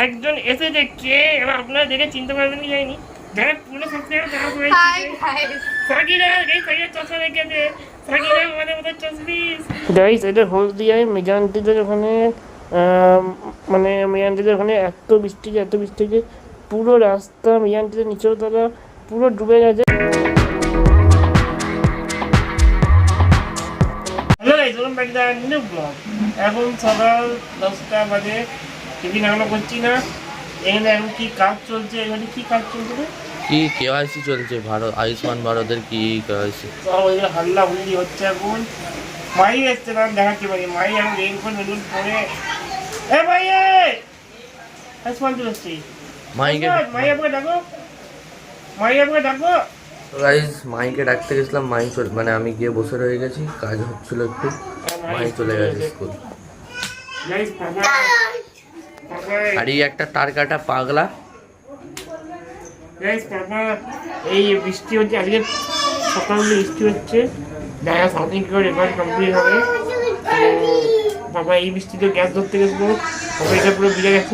একজন এসেছে কে এবার আপনারা দেখে চিনতে পারবেন কি জানি যারা পুরো সাবস্ক্রাইবার তারা সবাই সাকিরা এই সাকিরা চশমা রেখেছে সাকিরা আমাদের মতো চশমিস গাইস এটা হলদিয়ায় মেজান্তিদের ওখানে মানে মেজান্তিদের ওখানে এত বৃষ্টি যে পুরো রাস্তা মেজান্তিদের নিচের তলা পুরো ডুবে গেছে। Hello guys welcome back to the new blog. এখন সকাল 10টা বাজে, টিফিন এখনো করছি না। এখানে এখন কি কাজ চলছে? এখানে কি কাজ চলছে? কি কেওয়াইসি চলছে ভারত আয়ুষ্মান ভারতের কি কেওয়াইসি ওই হাল্লা হুল্লি হচ্ছে এখন। মাই এসছে না দেখাচ্ছি ভাই, মাই এখন রেনকোট মেনুন পরে এ ভাই আয়ুষ্মান চলে এসছি। মাই আপনাকে ডাকো। গাইস মাইকে ডাকতে গেছিলাম, মাই মানে আমি গিয়ে বসে রয়ে গেছি, কাজ হচ্ছিল একটু, মাই চলে গেছে স্কুল। আর এই একটা টার কাটা পাগলা। এই বৃষ্টি হচ্ছে আজকে সকালে, বৃষ্টি হচ্ছে দেখা সামথিং করে এবার কমপ্লিট হবে। তো বাবা এই বৃষ্টিতে গ্যাস ধরতে গেছিলো, বাবা এটা পুরো ভিজে গেছে।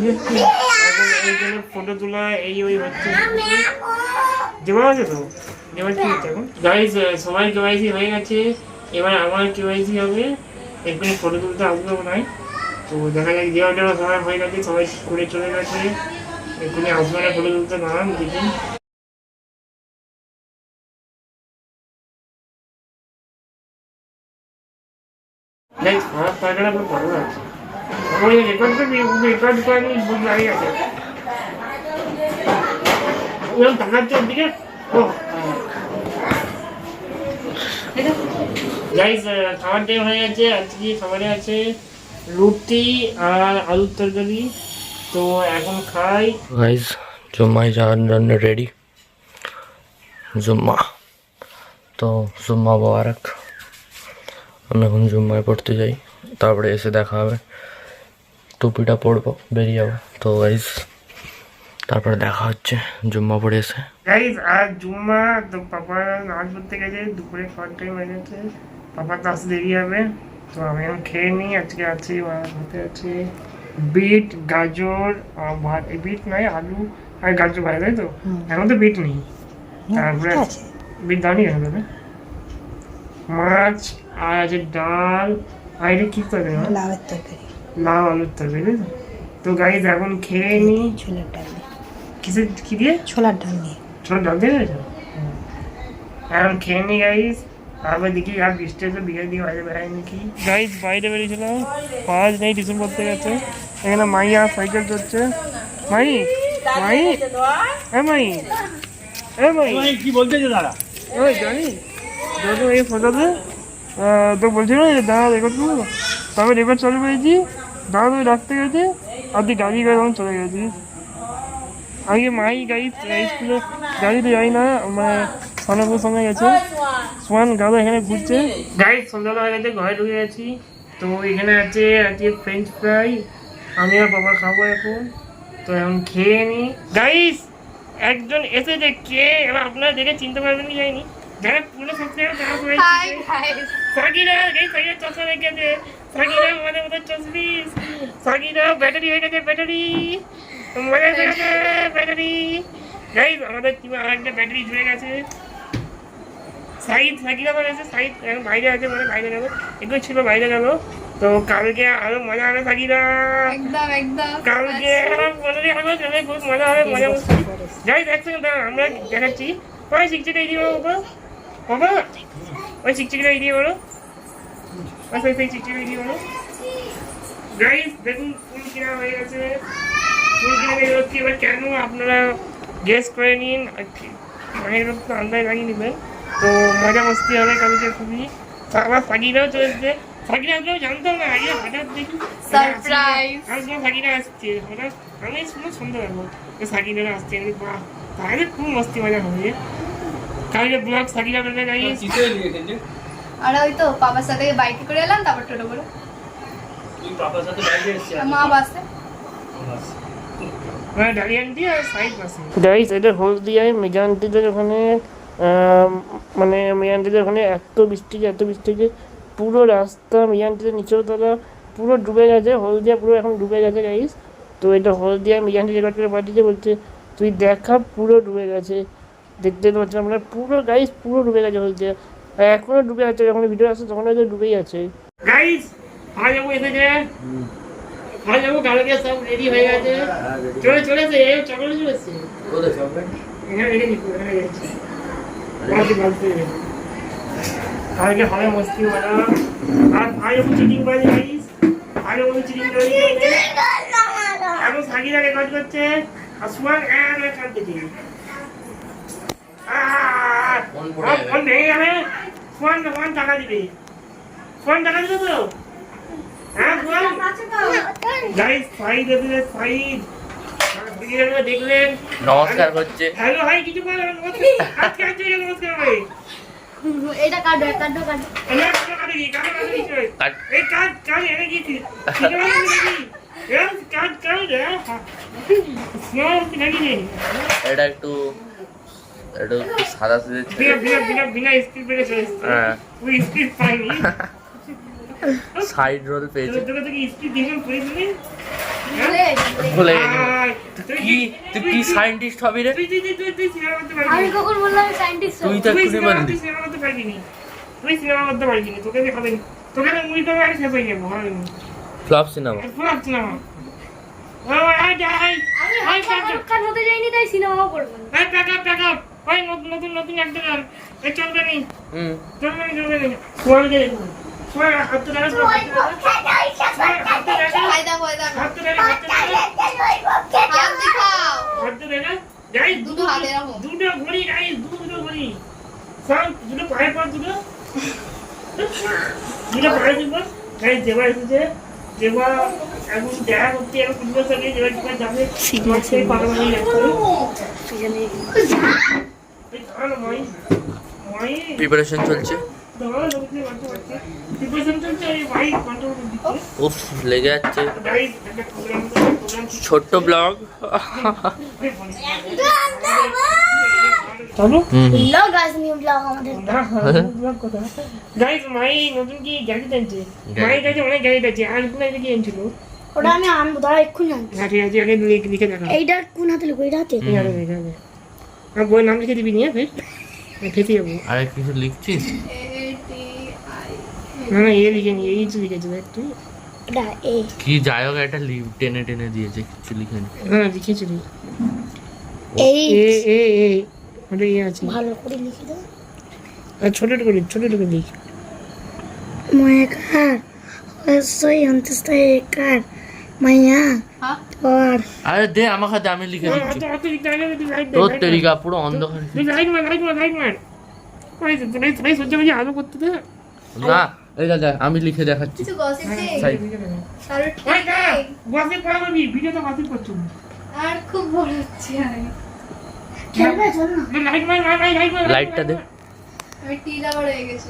এই জন্য ফটো তোলা এই ওই হচ্ছে জমা আছে তো এবার কি হচ্ছে এখন গাইজ সবাই কেওয়াইসি হয়ে গেছে, এবার আমার কেওয়াইসি হবে। এখানে ফটো তুলতে আসবো নাই, তো দেখা যাক যে ওটা সবাই হয়ে গেছে, সবাই করে চলে গেছে। এখানে আসবে না ফটো তুলতে নাম দেখি। গাইজ খারাপ পায়খানা পুরো ভালো আছে, আমার এই রেকর্ড করে আমি বুঝ দাঁড়িয়ে আছে তাকাচ্ছে ওর দিকে। ও গাইজ খাবার টাইম হয়ে গেছে। আজকে খাবারে আছে রুটি আর আলুর তরকারি, তো এখন খাই। গাইস জুম্মায় যাওয়ার জন্য রেডি, জুম্মা তো জুম্মা মোবারক। আমি এখন জুম্মায় পড়তে যাই, তারপরে এসে দেখা হবে, টুপিটা পরবো, বেরিয়ে যাবো। তো গাইস তারপরে দেখা হচ্ছে জুম্মা পড়ে এসে। গাইজ আর জুম্মা তো পাপা নামাজ পড়তে গেছে, দুপুরে খাওয়ার টাইম হয়ে গেছে, পাপা তো আসতে দেরি হবে। তো আমি এখন খেয়ে নিই। আজকে আছে ভাতে আছে বিট গাজর ভাত, বিট নয় আলু আর গাজর ভাজা, তাই তো? এখন তো বিট নেই, তারপরে বিট দাঁড়িয়ে গেল মাছ আর আছে ডাল আর এটা কি তরকারি, লাউ আলুর তরকারি, তাই তো? তো গাইজ এখন খেয়ে নিই। ছোলার ডাল দিয়ে, কিসের কি দিয়ে? ছোলার ডাল দিয়ে, ছোলার ডাল দিয়ে গেছো? এখন খেয়ে নিই গাইজ, তারপর দেখি আর বৃষ্টি হচ্ছে, বিকেল দিকে বাইরে বেড়াই নাকি। গাইজ বাইরে বেরিয়েছিলাম, পাঁচ নেই টিউশন করতে গেছে। এখানে মাইয়া সাইকেল চড়ছে। মাই মাই হ্যাঁ মাই কি বলতেছে দাদা? ওই জানি দাদা এই ফটোতে তো বলছিল যে দাদা রেকর্ড করবো, তবে রেকর্ড চালু করেছি, দাদা তুমি রাখতে গেছে আর তুই গাড়ি করে তখন চলে গেছিস। আগে মাই গাড়ি স্কুলে গাড়িতে যাই না, মানে সনপুর সঙ্গে গেছে, সোয়ান গাদা এখানে ঘুরছে। গাইড সন্ধ্যাবেলা হয়ে গেছে, ঘরে ঢুকে গেছি। তো এখানে আছে আজকে ফ্রেঞ্চ ফ্রাই, আমি আর বাবা খাবো এখন। তো এখন খেয়ে নিই। গাইস একজন এসেছে কে এবার আপনারা দেখে চিনতে পারবেন কি জানি যারা পুরো সাবস্ক্রাইবার তারা সবাই সাকিরা এই সাকিরা চশমা রেখেছে, সাকিরা আমাদের মতো চশমিস, সাকিরা ব্যাটারি হয়ে গেছে, ব্যাটারি মজা হয়ে গেছে ব্যাটারি। গাইস আমাদের টিমে আরেকটা ব্যাটারি জুড়ে গেছে। সাইদ সাকিরা বলে আছে, সাইদ এখন বাইরে আছে, মানে বাইরে গেল, একটু ছিল বাইরে গেল। তো কালকে আরো মজা হবে সাকিরা, কালকে বলে হবে, খুব মজা হবে, মজা করছি। গাইস এক সেকেন্ড দাঁড়ান, আমরা দেখাচ্ছি। ওই শিক্ষিকা দিয়ে বলো বাবা, বাবা ওই শিক্ষিকা দিয়ে বলো, ওই শিক্ষিকা দিয়ে বলো। গাইস দেখুন ফুল কেনা হয়ে গেছে, ফুল কিনে নিয়ে যাচ্ছি। এবার কেন আপনারা গেস করে নিন, মায়ের তো আন্দাজ লাগিয়ে নেবেন। তো মজা মস্তি হবে কালকে খুবই। আবার সাকিরাও চলে এসছে, সাকিরা আসলেও জানতাম না, আগে হঠাৎ দেখি সারপ্রাইজ আসলে সাকিরা আসছে, হঠাৎ আমি শুনে শুনতে পারবো সাকিরা আসছে, বাহ তাহলে খুব মস্তি মজা হবে কালকে। ব্লগ সাকিরা করবে গাইস। আর ওই তো পাপার সাথে বাইকে করে এলাম, তারপর টোটো করে। তুই পাপার সাথে বাইরে এসেছিস? মা বাসে, মানে ডালিয়ান্টি আর সাইড বাসে। গাইস এটা হলদিয়ায় মেজান্তিদের ওখানে, মানে মেজান্তিদের ওখানে এত বৃষ্টি যে পুরো রাস্তা মেজান্তিদের নিচের তলা পুরো ডুবে গেছে, হলদিয়া পুরো এখন ডুবে গেছে গাইস। তো এটা হলদিয়া মিজানকে রেকর্ড করে পাঠিয়েছে, বলছে তুই দেখা পুরো ডুবে গেছে, দেখতে পাচ্ছি আমরা পুরো গাইস পুরো ডুবে গেছে হলদিয়া, আর এখনো ডুবে আছে, যখন ভিডিও আসছে তখন হয়তো ডুবেই আছে। গাইস খাওয়া যাবো এসেছে, খাওয়া যাবো, কালকে সব রেডি হয়ে গেছে, চলেছে চকলেট চলেছে, কালকে হবে মস্তি বানা, আর ভাই যাবো চিটিং বাজি গাইস, ভাই যাবো চিটিং বাজি, এখন সাকিরা রেকর্ড করছে, আর সুমান কাঁদতেছে, ফোন ভেঙে যাবে, ফোন টাকা দিবে, ফোন টাকা দিবে তো, হ্যাঁ ফোন গাইস ফাইড দেবে ফাইড, দেখলেন নমস্কার করছে। হ্যালো ভাই কিছু বলো, আজকে নমস্কার ভাই, এটা কাটো কাটো কাটো এটা একটু সাদা সিধে সাইড রোল পেয়েছে, ভুলে গেছি। তুই কি সায়েন্টিস্ট হবি রে? আমি কখন বললাম সায়েন্টিস্ট? তুই তো এক্ষুনি বললি তুই সিনেমা করতে পারবি না, তোকে দেখাবে, তোকে মুভি করে আর শেষ হয়ে যাবো, ফ্লপ সিনেমা। ফ্লপ সিনেমা, আমি কাজ হতে যাইনি তাই সিনেমাও করব না। নতুন নতুন একটা গান চলবে নেই, হুম চলবে নেই, সোয়ালকে দেখুন, সোয়াল হাতে লাগা, দুটো ঘড়ি গাইস, দুটো ঘড়ি সব, দুটো পায়ের পর দুটো পায়ের পর গাইস, যেবা এসেছে, যেবা এখন দেখা করতে, এখন ফুটবল সাথে যেবা যেবা যাবে, সেই পাগল হয়ে যাচ্ছে, প্রিপারেশন চলছে, উফ লেগে যাচ্ছে। ছোট্ট ব্লগ, লো গাইস নিউ ব্লগ আমাদের। গাইস মাই নতুন কি গাড়ি টানছে, মাই কাছে অনেক গাড়ি টানছে, আর কোন কি এনেছিল, ওটা আমি আনবো, দাঁড়া এক্ষুনি আনছি। হ্যাঁ ঠিক আছে, আগে লিখে দেখা, এইটা কোন হাতে লিখো? এটা হাতে? আর বই নাম লিখে দিবি নিয়ে ফের খেতে যাবো। আরে কিছু লিখছিস? না না, লিখে নি, এই লিখেছে দেখ তুই, এটা এ কি যাই হোক একটা টেনে টেনে দিয়েছে, কিছু লিখেনি। হ্যাঁ লিখেছিলি, এই ওটা আছে, ভালো করে লিখে দাও, আর ছোট করে লিখ, মায়াকার অবশ্যই অন্তস্থ একার মায়া পর। আরে দে আমার হাতে, আমি লিখে দিচ্ছি। তোর তেরিকা পুরো অন্ধকার। আলো করতে দে না, এই দাদা আমি লিখে দেখাচ্ছি। কিছু গসিপ নেই? সাইড। আর খুব বড় হচ্ছে আমি। খেলবে চল না। লাইটটা দে। আমি টি লাভার হয়ে গেছি।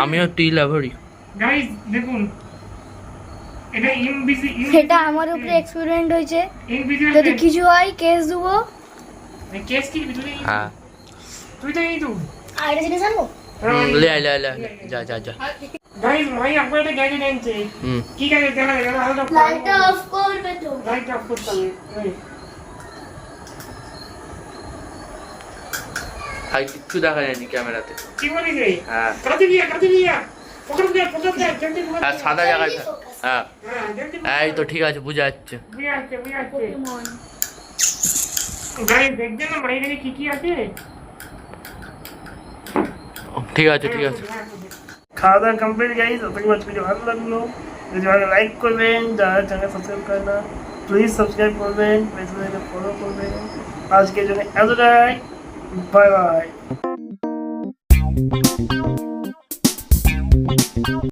আমিও টি লাভারই। গাইস দেখুন, এটা এটা আমার উপরে এক্সপেরিমেন্ট হয়েছে, যদি কিছু হয় কেস দেবো। কেস কি তুই? হ্যাঁ তুই তো এই তো আর এটা জিনিস আনবো? ले जा जा जा। गाइस भाई आपको এটা গাড়ি নিয়েছে, কি গাড়ি দেখা গেল, আলো লাইট অফ করবে তো? লাইট অফ করতে হবে। ভাই কিচ্ছু দেখা যায়নি ক্যামেরাতে। কি বলিস রে? হ্যাঁ কাটি দিয়া পকড় দে জলদি পকড়। আর সাদা জায়গাটা। হ্যাঁ এই তো ঠিক আছে, বুঝা যাচ্ছে। বুঝা যাচ্ছে। গাইস দেখছেন না বাইরে কি আছে? ঠিক আছে ঠিক আছে। খাওয়া দাওয়া কমপ্লিট গাইস, আপনাকে ভিডিও ভালো লাগলো, যদি ভালো লাইক করবেন, যারা চ্যানেল সাবস্ক্রাইব করেন না প্লিজ সাবস্ক্রাইব করবেন, ফেসবুকে ফলো করবেন। আজকের জন্য এতটাই, বাই বাই।